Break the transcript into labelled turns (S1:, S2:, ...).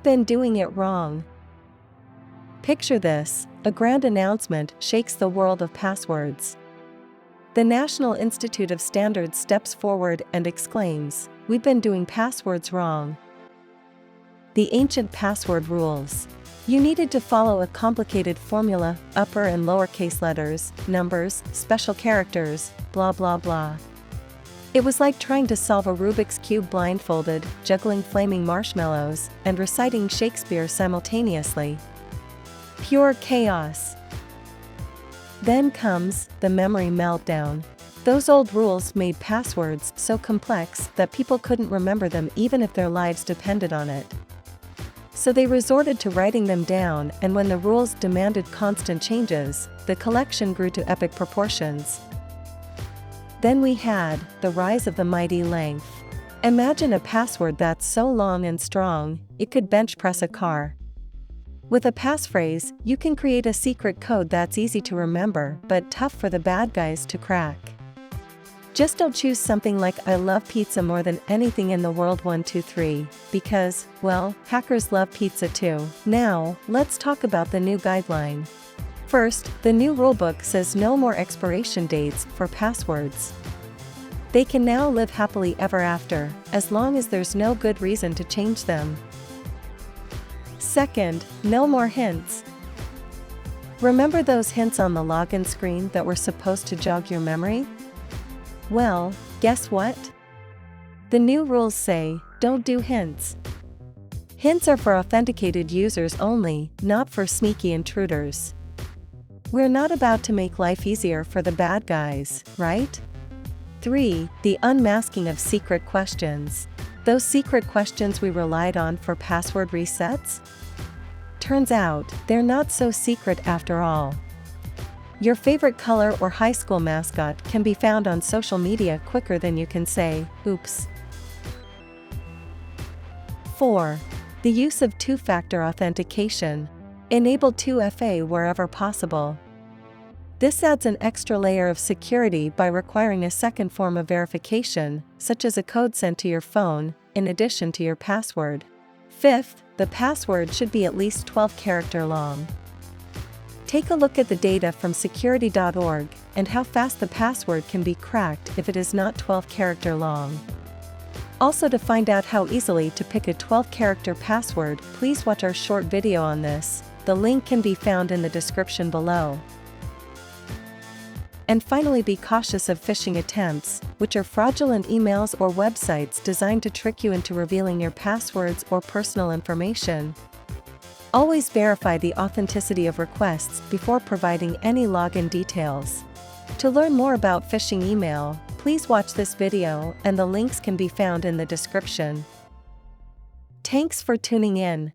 S1: Been doing it wrong. Picture this, a grand announcement shakes the world of passwords. The National Institute of Standards steps forward and exclaims, "We've been doing passwords wrong." The ancient password rules. You needed to follow a complicated formula, upper and lowercase letters, numbers, special characters, blah blah blah. It was like trying to solve a Rubik's Cube blindfolded, juggling flaming marshmallows, and reciting Shakespeare simultaneously. Pure chaos. Then comes the memory meltdown. Those old rules made passwords so complex that people couldn't remember them even if their lives depended on it. So they resorted to writing them down, and when the rules demanded constant changes, the collection grew to epic proportions. Then we had the rise of the mighty length. Imagine a password that's so long and strong, it could bench press a car. With a passphrase, you can create a secret code that's easy to remember but tough for the bad guys to crack. Just don't choose something like "I love pizza more than anything in the world 123, because, well, hackers love pizza too. Now, let's talk about the new guideline. First, the new rulebook says no more expiration dates for passwords. They can now live happily ever after, as long as there's no good reason to change them. Second, no more hints. Remember those hints on the login screen that were supposed to jog your memory? Well, guess what? The new rules say, don't do hints. Hints are for authenticated users only, not for sneaky intruders. We're not about to make life easier for the bad guys, right? 3. The unmasking of secret questions. Those secret questions we relied on for password resets? Turns out, they're not so secret after all. Your favorite color or high school mascot can be found on social media quicker than you can say, "Oops." 4. The use of two-factor authentication. Enable 2FA wherever possible. This adds an extra layer of security by requiring a second form of verification, such as a code sent to your phone, in addition to your password. 5th, the password should be at least 12-character long. Take a look at the data from security.org and how fast the password can be cracked if it is not 12-character long. Also, to find out how easily to pick a 12-character password, please watch our short video on this. The link can be found in the description below. And finally, be cautious of phishing attempts, which are fraudulent emails or websites designed to trick you into revealing your passwords or personal information. Always verify the authenticity of requests before providing any login details. To learn more about phishing email, please watch this video, and the links can be found in the description. Thanks for tuning in.